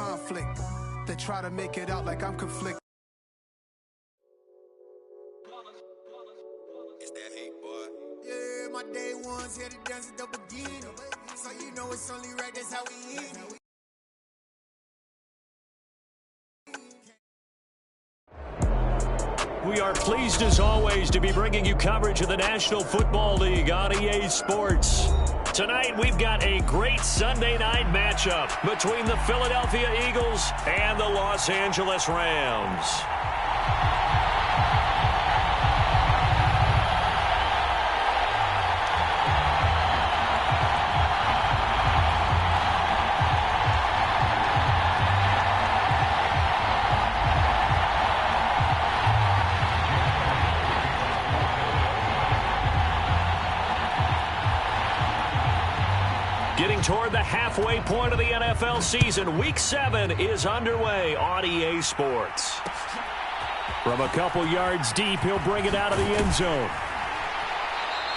conflict. They try to make it out like I'm conflicted. It's that hate, boy. Yeah, my day ones here to dance at the beginning. So you know it's only right, that's how we eat. We are pleased as always to be bringing you coverage of the National Football League on EA Sports. Tonight we've got a great Sunday night matchup between the Philadelphia Eagles and the Los Angeles Rams. Getting toward the halfway point of the NFL season, Week 7 is underway on EA Sports. From a couple yards deep, he'll bring it out of the end zone.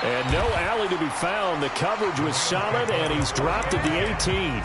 And no alley to be found. The coverage was solid, and he's dropped at the 18.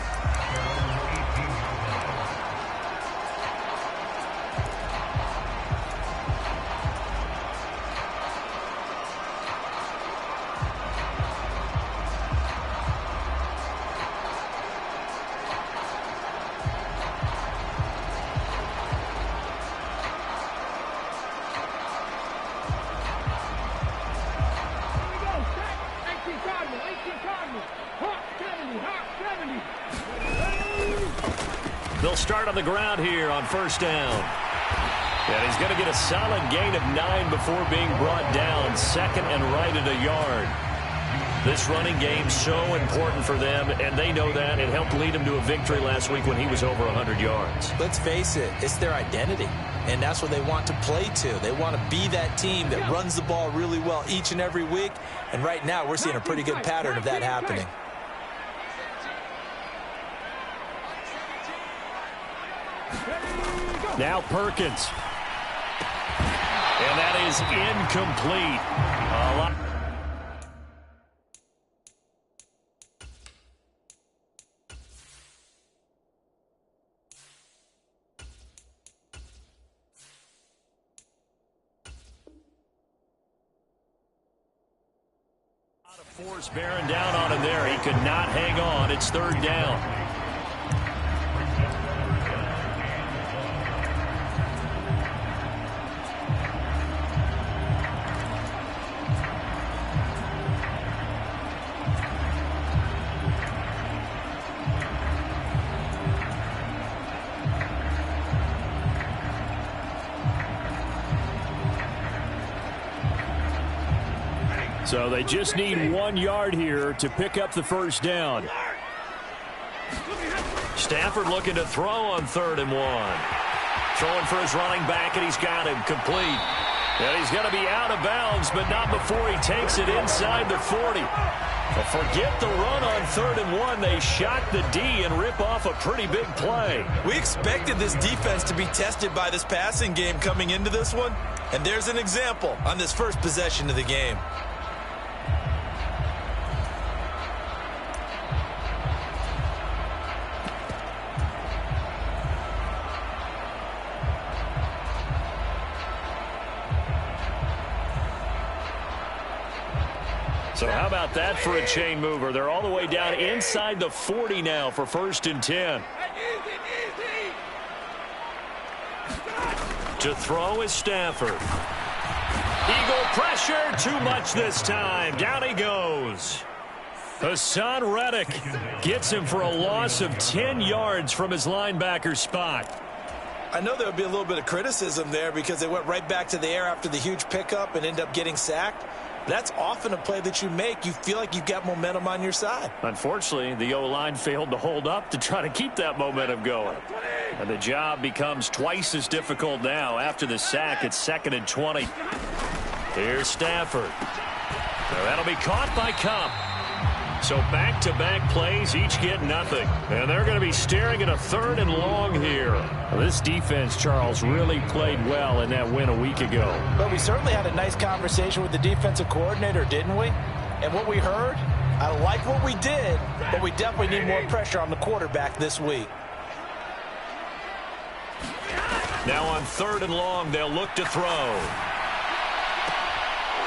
They'll start on the ground here on first down. And he's going to get a solid gain of 9 before being brought down. Second and right at a yard. This running game's so important for them, and they know that. It helped lead them to a victory last week when he was over 100 yards. Let's face it, it's their identity, and that's what they want to play to. They want to be that team that runs the ball really well each and every week, and right now we're seeing a pretty good pattern of that happening. Now Perkins. And that is incomplete. Force bearing down on him there. He could not hang on. It's third down. So they just need 1 yard here to pick up the first down. Stafford looking to throw on 3rd and 1. Throwing for his running back, and he's got him complete. And he's going to be out of bounds, but not before he takes it inside the 40. But forget the run on 3rd and 1. They shock the D and rip off a pretty big play. We expected this defense to be tested by this passing game coming into this one. And there's an example on this first possession of the game. So how about that for a chain mover? They're all the way down inside the 40 now for 1st and 10. To throw is Stafford. Eagle pressure, too much this time. Down he goes. Hassan Reddick gets him for a loss of 10 yards from his linebacker spot. I know there would be a little bit of criticism there because they went right back to the air after the huge pickup and end up getting sacked. That's often a play that you make. You feel like you've got momentum on your side. Unfortunately, the O-line failed to hold up to try to keep that momentum going. And the job becomes twice as difficult now. After the sack, it's 2nd and 20. Here's Stafford. Now that'll be caught by Kupp. So back-to-back plays, each get nothing. And they're going to be staring at a 3rd and long here. Well, this defense, Charles, really played well in that win a week ago. But we certainly had a nice conversation with the defensive coordinator, didn't we? And what we heard, I like what we did, but we definitely need more pressure on the quarterback this week. Now on 3rd and long, they'll look to throw.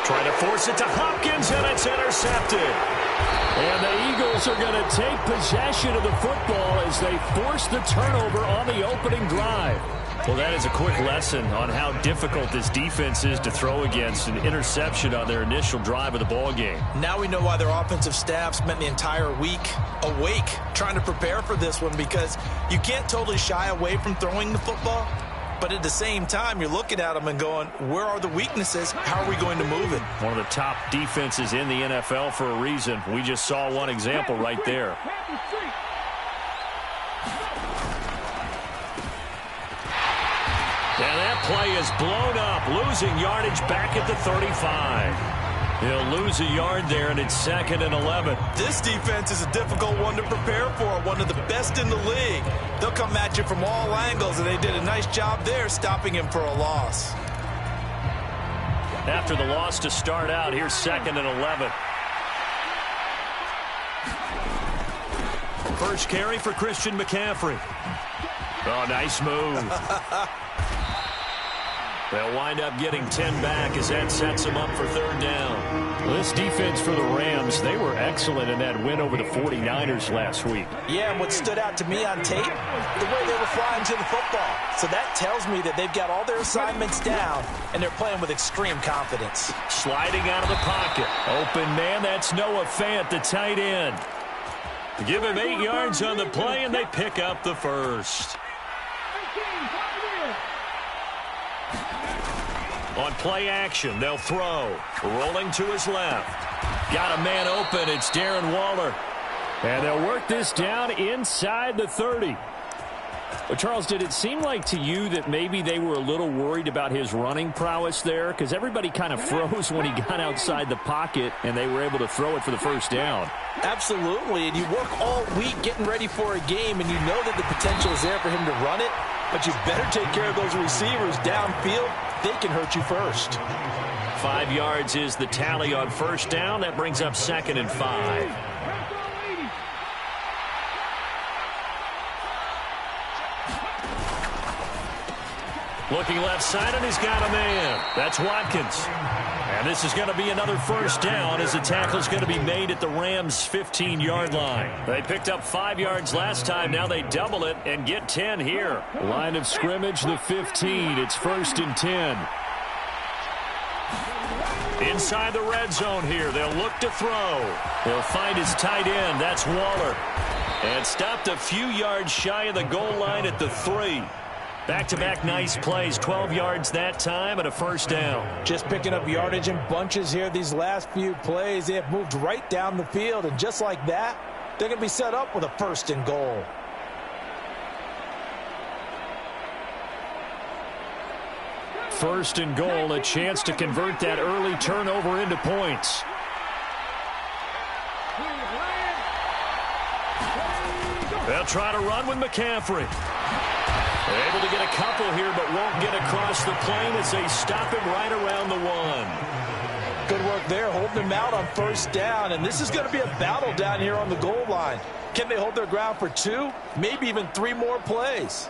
Trying to force it to Hopkins, and it's intercepted. And the Eagles are going to take possession of the football as they force the turnover on the opening drive. Well, that is a quick lesson on how difficult this defense is to throw against. An interception on their initial drive of the ball game. Now we know why their offensive staff spent the entire week awake trying to prepare for this one, because you can't totally shy away from throwing the football. But at the same time, you're looking at them and going, where are the weaknesses? How are we going to move it? One of the top defenses in the NFL for a reason. We just saw one example right there. And that play is blown up, losing yardage back at the 35. He'll lose a yard there, and it's 2nd and 11. This defense is a difficult one to prepare for, one of the best in the league. They'll come at you from all angles, and they did a nice job there stopping him for a loss. After the loss to start out, here's 2nd and 11. First carry for Christian McCaffrey. Oh, nice move. They'll wind up getting 10 back as that sets them up for 3rd down. Well, this defense for the Rams, they were excellent in that win over the 49ers last week. Yeah, and what stood out to me on tape, the way they were flying to the football. So that tells me that they've got all their assignments down, and they're playing with extreme confidence. Sliding out of the pocket. Open man, that's Noah Fant, the tight end. Give him 8 yards on the play, and they pick up the first. On play action, they'll throw. Rolling to his left. Got a man open. It's Darren Waller. And they'll work this down inside the 30. Well, Charles, did it seem like to you that maybe they were a little worried about his running prowess there? Because everybody kind of froze when he got outside the pocket, and they were able to throw it for the first down. Absolutely, and you work all week getting ready for a game, and you know that the potential is there for him to run it, but you better take care of those receivers downfield. They can hurt you first. 5 yards is the tally on first down. That brings up 2nd and 5. Looking left side, and he's got a man. That's Watkins. And this is going to be another first down as the tackle's going to be made at the Rams' 15-yard line. They picked up 5 yards last time. Now they double it and get 10 here. Line of scrimmage, the 15. It's 1st and 10. Inside the red zone here. They'll look to throw. He'll find his tight end. That's Waller. And stopped a few yards shy of the goal line at the 3. Back-to-back nice plays, 12 yards that time and a first down. Just picking up yardage in bunches here these last few plays. They have moved right down the field, and just like that, they're going to be set up with a 1st and goal. First and goal, a chance to convert that early turnover into points. They'll try to run with McCaffrey. They're able to get a couple here, but won't get across the plane as they stop him right around the 1. Good work there, holding him out on first down, and this is going to be a battle down here on the goal line. Can they hold their ground for 2, maybe even 3 more plays?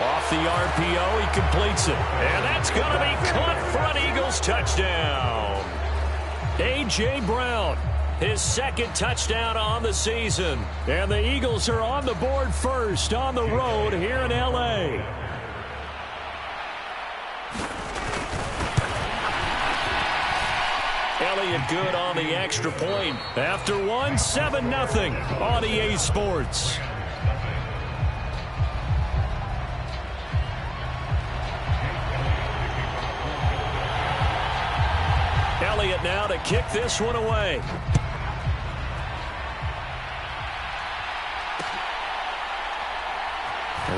Off the RPO, he completes it. And that's going to be caught for an Eagles touchdown. A.J. Brown, his 2nd touchdown on the season. And the Eagles are on the board first on the road here in L.A. Elliott good on the extra point. After one, 7-0 on EA Sports. Elliott now to kick this one away.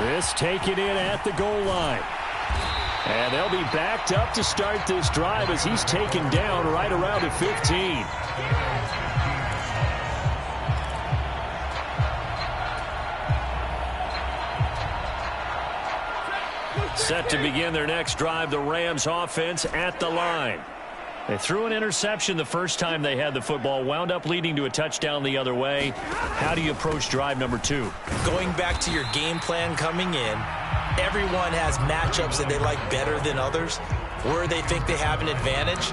This taken in at the goal line. And they'll be backed up to start this drive as he's taken down right around the 15. Set to begin their next drive, the Rams offense at the line. They threw an interception the first time they had the football, wound up leading to a touchdown the other way. How do you approach drive number 2? Going back to your game plan coming in, everyone has matchups that they like better than others. Where they think they have an advantage,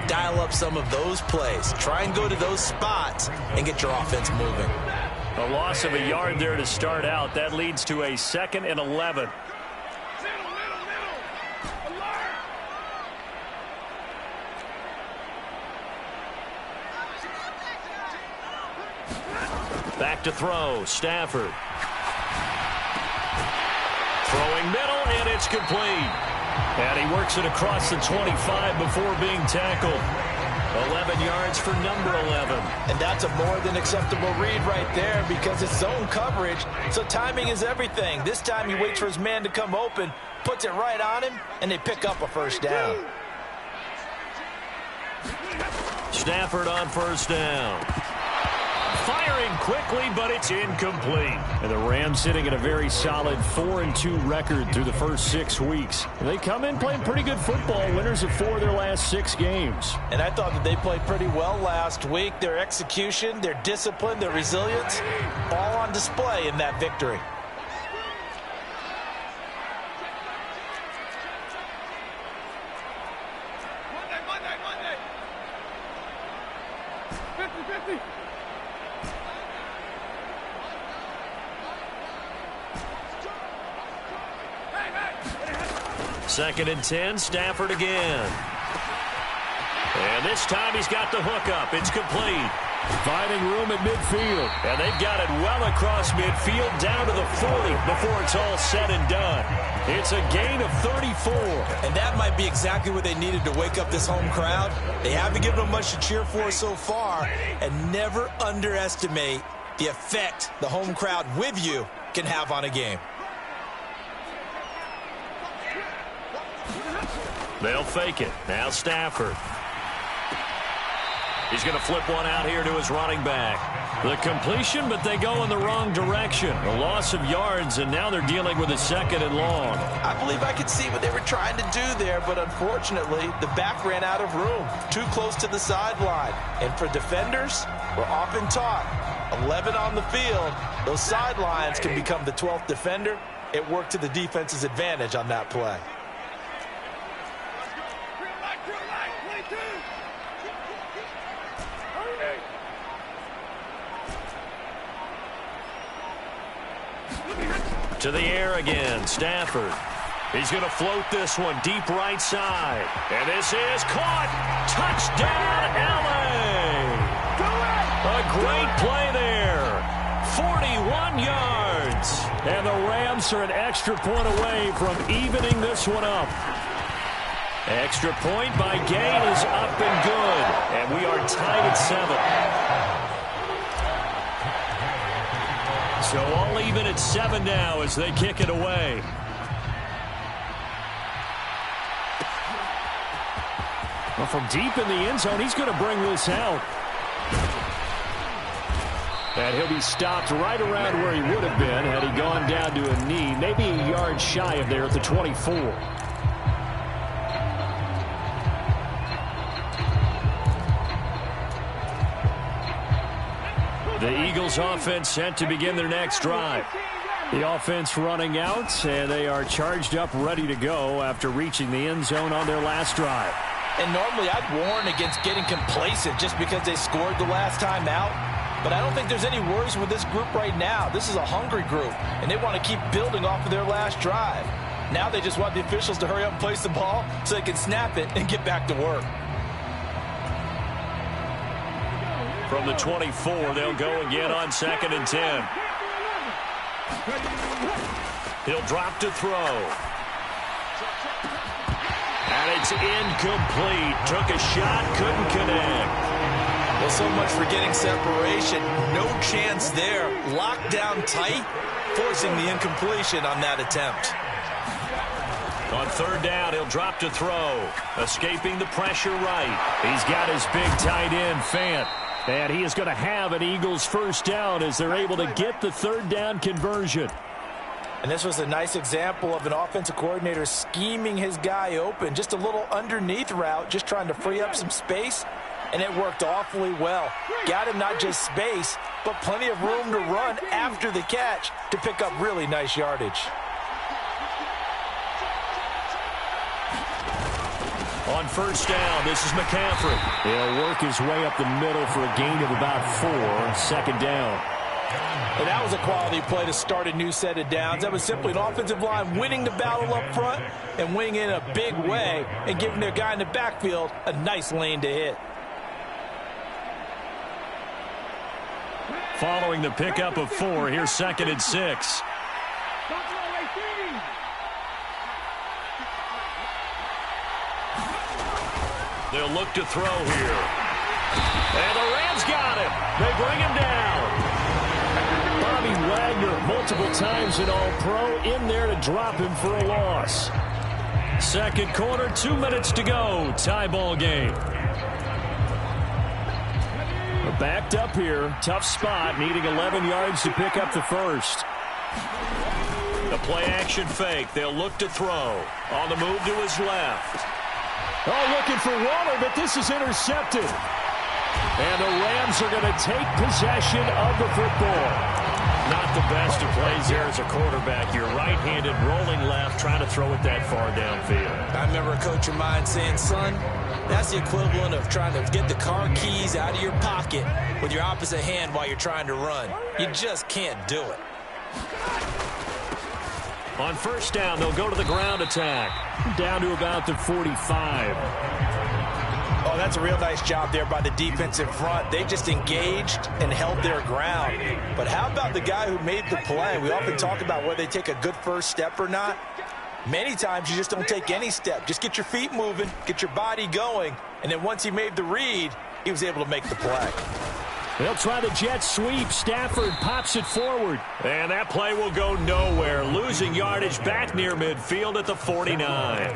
dial up some of those plays. Try and go to those spots and get your offense moving. A loss of a yard there to start out. That leads to a 2nd and 11. Back to throw, Stafford. Throwing middle, and it's complete. And he works it across the 25 before being tackled. 11 yards for number 11. And that's a more than acceptable read right there because it's zone coverage, so timing is everything. This time he waits for his man to come open, puts it right on him, and they pick up a first down. Stafford on first down. Firing quickly, but it's incomplete. And the Rams sitting at a very solid 4-2 record through the first 6 weeks. They come in playing pretty good football, winners of 4 of their last 6 games. And I thought that they played pretty well last week. Their execution, their discipline, their resilience, all on display in that victory. Monday. 50-50. 2nd and 10, Stafford again. And this time he's got the hook up. It's complete. Finding room at midfield. And they've got it well across midfield down to the 40 before it's all said and done. It's a gain of 34. And that might be exactly what they needed to wake up this home crowd. They haven't given them much to cheer for so far. And never underestimate the effect the home crowd with you can have on a game. They'll fake it. Now Stafford. He's going to flip one out here to his running back. The completion, but they go in the wrong direction. A loss of yards, and now they're dealing with a 2nd and long. I believe I could see what they were trying to do there, but unfortunately, the back ran out of room. Too close to the sideline. And for defenders, we're often taught, 11 on the field, those sidelines can become the 12th defender. It worked to the defense's advantage on that play. To the air again, Stafford. He's going to float this one deep right side. And this is caught. Touchdown, L.A. A great play there. 41 yards. And the Rams are an extra point away from evening this one up. Extra point by Gain is up and good. And we are tied at 7. So all even at 7 now as they kick it away. Well, from deep in the end zone, he's going to bring this out. And he'll be stopped right around where he would have been had he gone down to a knee, maybe a yard shy of there at the 24. The Eagles offense set to begin their next drive. The offense running out, and they are charged up, ready to go after reaching the end zone on their last drive. And normally I'd warn against getting complacent just because they scored the last time out. But I don't think there's any worries with this group right now. This is a hungry group, and they want to keep building off of their last drive. Now they just want the officials to hurry up and place the ball so they can snap it and get back to work. From the 24, they'll go again on 2nd and 10. He'll drop to throw. And it's incomplete. Took a shot, couldn't connect. Well, so much for getting separation. No chance there. Locked down tight, forcing the incompletion on that attempt. On 3rd down, he'll drop to throw. Escaping the pressure right. He's got his big tight end, Fant. And he is going to have an Eagles first down as they're able to get the 3rd down conversion. And this was a nice example of an offensive coordinator scheming his guy open. Just a little underneath route, just trying to free up some space, and it worked awfully well. Got him not just space, but plenty of room to run after the catch to pick up really nice yardage. On first down, this is McCaffrey. He'll work his way up the middle for a gain of about 4, second down. And that was a quality play to start a new set of downs. That was simply an offensive line winning the battle up front and winning in a big way and giving their guy in the backfield a nice lane to hit. Following the pickup of 4, here's 2nd and 6. They'll look to throw here. And the Rams got him. They bring him down. Bobby Wagner, multiple times an All-Pro, in there to drop him for a loss. Second quarter, 2 minutes to go. Tie ball game. We're backed up here. Tough spot, needing 11 yards to pick up the first. The play-action fake. They'll look to throw. On the move to his left. Oh, looking for Waller, but this is intercepted. And the Rams are going to take possession of the football. Not the best of plays there as a quarterback. You're right-handed, rolling left, trying to throw it that far downfield. I remember a coach of mine saying, son, that's the equivalent of trying to get the car keys out of your pocket with your opposite hand while you're trying to run. You just can't do it. On first down, they'll go to the ground attack. Down to about the 45. Oh, that's a real nice job there by the defensive front. They just engaged and held their ground. But how about the guy who made the play? We often talk about whether they take a good first step or not. Many times you just don't take any step. Just get your feet moving, get your body going, and then once he made the read, he was able to make the play. They'll try the jet sweep. Stafford pops it forward. And that play will go nowhere. Losing yardage back near midfield at the 49.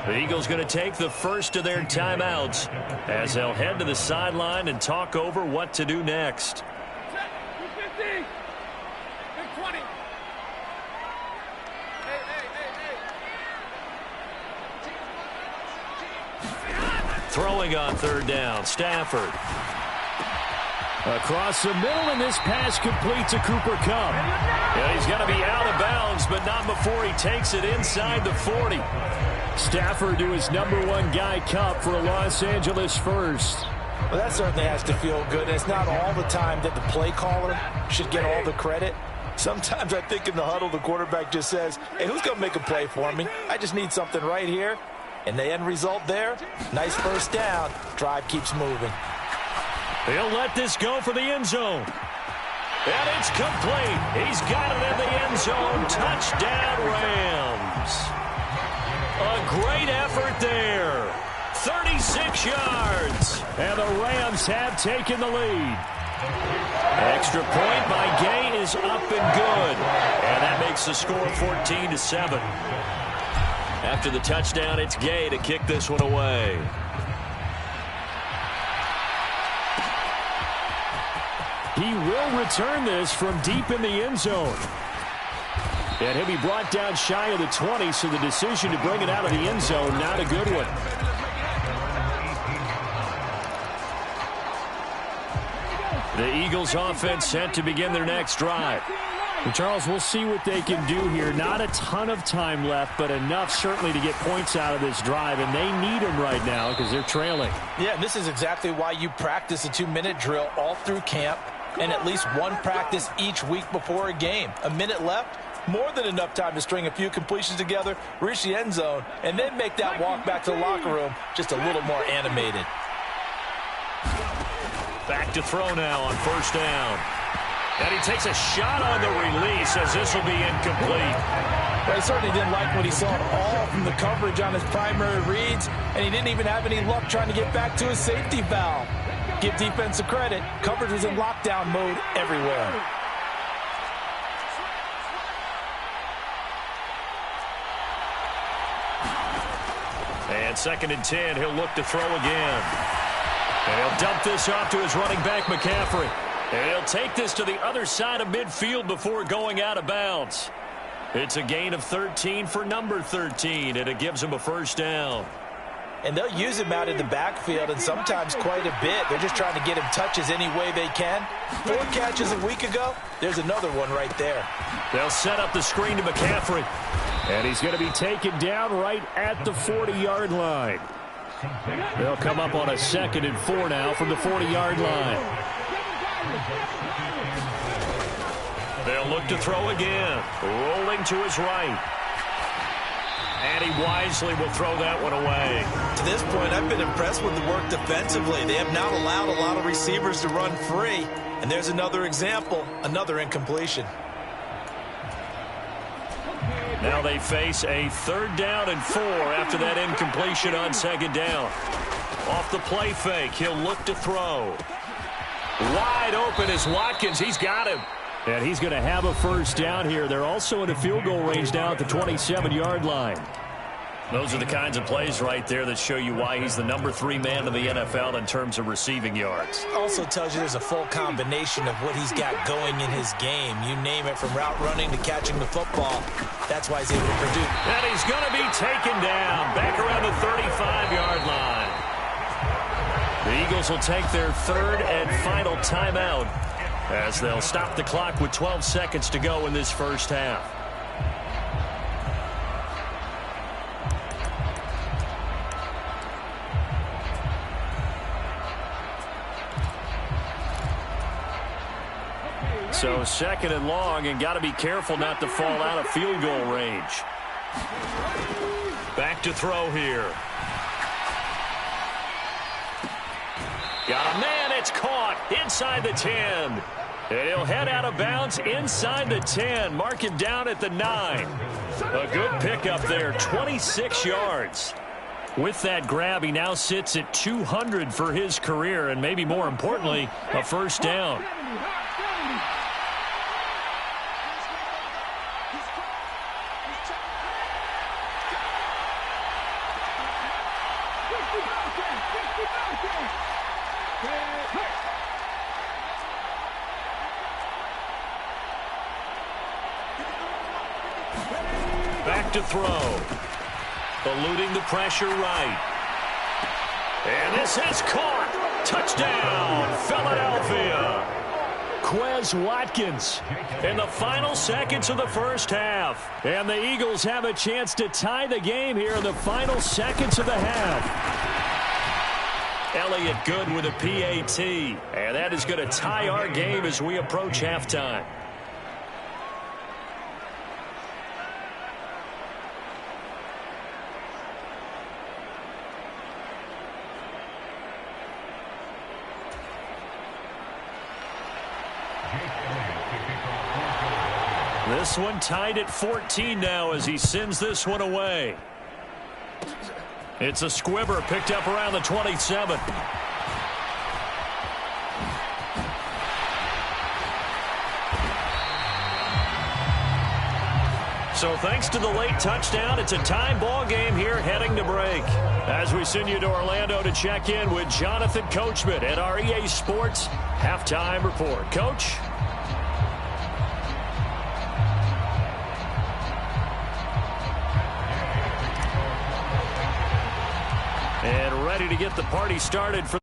The Eagles going to take the first of their timeouts as they'll head to the sideline and talk over what to do next. 250. 20. Throwing on third down, Stafford. Across the middle, and this pass complete to Cooper Kupp. Yeah, he's got to be out of bounds, but not before he takes it inside the 40. Stafford to his #1 guy, Kupp, for a Los Angeles first. Well, that certainly has to feel good. And it's not all the time that the play caller should get all the credit. Sometimes I think in the huddle, the quarterback just says, hey, who's going to make a play for me? I just need something right here. And the end result there, nice first down. Drive keeps moving. He'll let this go for the end zone. And it's complete. He's got it in the end zone. Touchdown, Rams. A great effort there. 36 yards. And the Rams have taken the lead. Extra point by Gay is up and good. And that makes the score 14-7. After the touchdown, it's Gay to kick this one away. He will return this from deep in the end zone. And he'll be brought down shy of the 20, so the decision to bring it out of the end zone, not a good one. The Eagles offense set to begin their next drive. And Charles, we'll see what they can do here. Not a ton of time left, but enough certainly to get points out of this drive, and they need them right now because they're trailing. Yeah, this is exactly why you practice a 2-minute drill all through camp and at least one practice each week before a game. A minute left, more than enough time to string a few completions together, reach the end zone, and then make that walk back to the locker room just a little more animated. Back to throw now on first down. And he takes a shot on the release as this will be incomplete. Well, he certainly didn't like what he saw at all from the coverage on his primary reads, and he didn't even have any luck trying to get back to his safety valve. Give defense credit. Coverage was in lockdown mode everywhere. And 2nd and 10, he'll look to throw again. And he'll dump this off to his running back, McCaffrey. And he'll take this to the other side of midfield before going out of bounds. It's a gain of 13 for number 13, and it gives him a first down. And they'll use him out in the backfield, and sometimes quite a bit. They're just trying to get him touches any way they can. 4 catches a week ago, there's another one right there. They'll set up the screen to McCaffrey. And he's going to be taken down right at the 40-yard line. They'll come up on a 2nd and 4 now from the 40-yard line. They'll look to throw again. Rolling to his right. And he wisely will throw that one away. To this point, I've been impressed with the work defensively. They have not allowed a lot of receivers to run free. And there's another example, another incompletion. Now they face a 3rd down and 4 after that incompletion on 2nd down. Off the play fake, he'll look to throw. Wide open is Watkins. He's got him. And he's going to have a first down here. They're also in a field goal range now at the 27-yard line. Those are the kinds of plays right there that show you why he's the number 3 man in the NFL in terms of receiving yards. Also tells you there's a full combination of what he's got going in his game. You name it, from route running to catching the football. That's why he's able to produce. And he's going to be taken down back around the 35-yard line. The Eagles will take their 3rd and final timeout, as they'll stop the clock with 12 seconds to go in this first half. So 2nd and long, and got to be careful not to fall out of field goal range. Back to throw here. Got a man, it's caught inside the 10. And he'll head out of bounds inside the 10. Mark him down at the 9. A good pickup there, 26 yards. With that grab, he now sits at 200 for his career, and maybe more importantly, a first down. Back to throw. Eluding the pressure right. And this is caught. Touchdown, Philadelphia. Quez Watkins in the final seconds of the first half. And the Eagles have a chance to tie the game here in the final seconds of the half. Elliott good with a PAT. And that is going to tie our game as we approach halftime. This one tied at 14 now as he sends this one away. It's a squibber picked up around the 27. So thanks to the late touchdown, it's a time ball game here heading to break. As we send you to Orlando to check in with Jonathan Coachman at our EA Sports Halftime Report. Coach? And ready to get the party started for